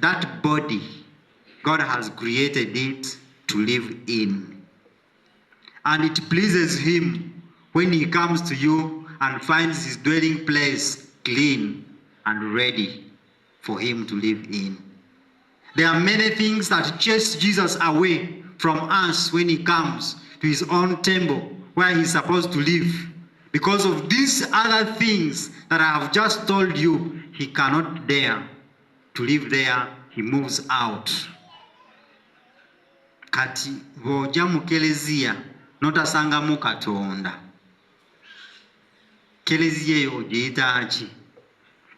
that body, God has created it to live in. And it pleases him when he comes to you and finds his dwelling place clean and ready for him to live in. There are many things that chase Jesus away from us when he comes to his own temple where he's supposed to live. Because of these other things that I have just told you, he cannot dare to live there. He moves out. Kati bw'ojja mu keleziya n'otasangamu Katonda, keleziya eyo ogiyita ki?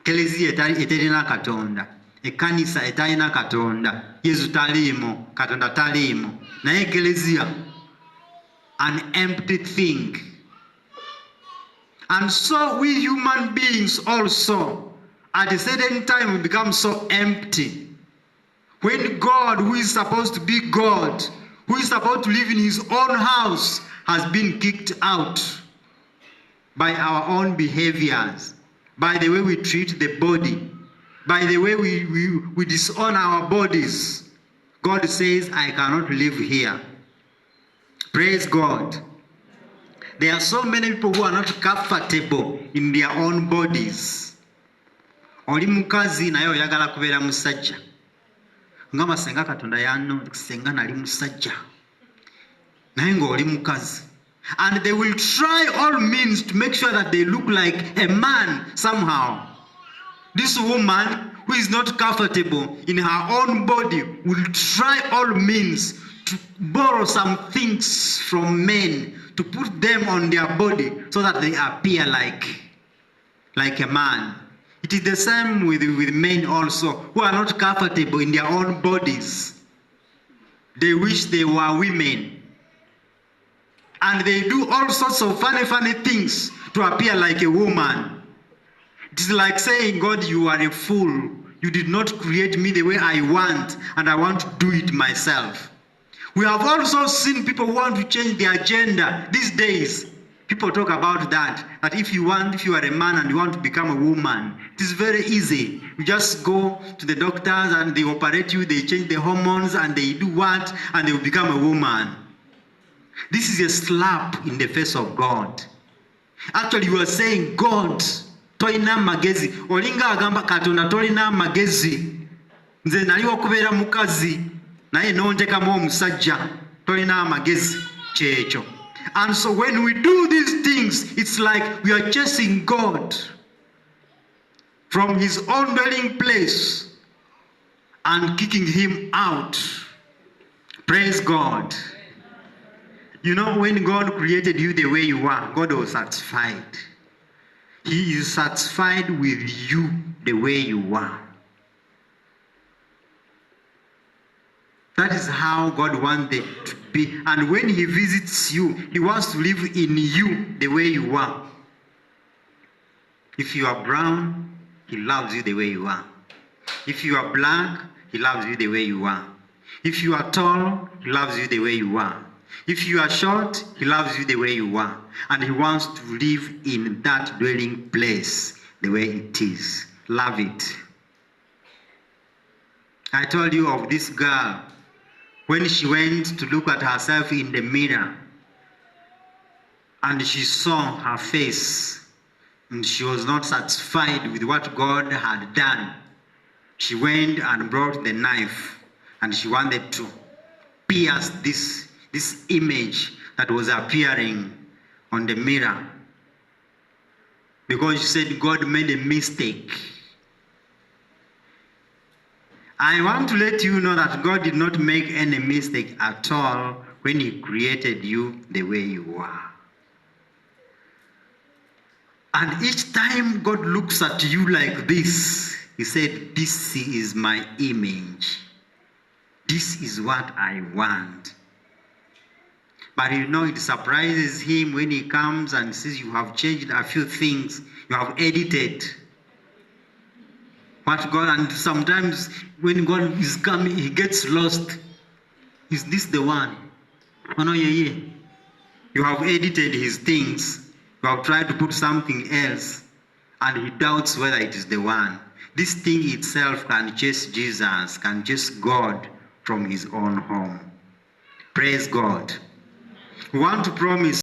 Keleziya eterina Katonda, ekkanisa etalina Katonda, Yesu taliimo, Katonda taliimo, naye keleziya an empty thing. And so we human beings also, at a certain time, we become so empty. When God, who is supposed to be God, who is supposed to live in his own house, has been kicked out by our own behaviors, by the way we treat the body, by the way we disown our bodies. God says, I cannot live here. Praise God. There are so many people who are not comfortable in their own bodies. Oli mukazi naye oyagala kubeera musajja. Ngamba senga Katonda yanno senga nali musajja. Naye ng'oli mukazi. And they will try all means to make sure that they look like a man somehow. This woman who is not comfortable in her own body will try all means to borrow some things from men to put them on their body so that they appear like a man. It is the same with men also who are not comfortable in their own bodies. They wish they were women. And they do all sorts of funny things to appear like a woman. It is like saying, God, you are a fool. You did not create me the way I want, and I want to do it myself. We have also seen people who want to change their gender these days. People talk about that if you are a man and you want to become a woman, it is very easy. You just go to the doctors and they operate you, they change the hormones and they do what, and they will become a woman. This is a slap in the face of God. Actually, you are saying, God, tolina magezi. Olinga agamba Katonda tolina magezi. Nze naliwo kubeera mukazi, naye n'ontekamu omusajja, tolina magezi kyekyo. And so when we do these things, it's like we are chasing God from his own dwelling place and kicking him out. Praise God. You know, when God created you the way you are, God was satisfied. He is satisfied with you the way you are. That is how God wanted to be. And when he visits you, he wants to live in you the way you are. If you are brown, he loves you the way you are. If you are black, he loves you the way you are. If you are tall, he loves you the way you are. If you are short, he loves you the way you are. And he wants to live in that dwelling place the way it is. Love it. I told you of this girl. When she went to look at herself in the mirror and she saw her face and she was not satisfied with what God had done, she went and brought the knife and she wanted to pierce this image that was appearing on the mirror, because she said God made a mistake. I want to let you know that God did not make any mistake at all when he created you the way you are. And each time God looks at you like this, he said, this is my image. This is what I want. But you know, it surprises him when he comes and says you have changed a few things, you have edited. What God, and sometimes when God is coming, he gets lost. Is this the one? Oh no, yeah. You have edited his things. You have tried to put something else, and he doubts whether it is the one. This thing itself can chase Jesus, can chase God from his own home. Praise God. We want to promise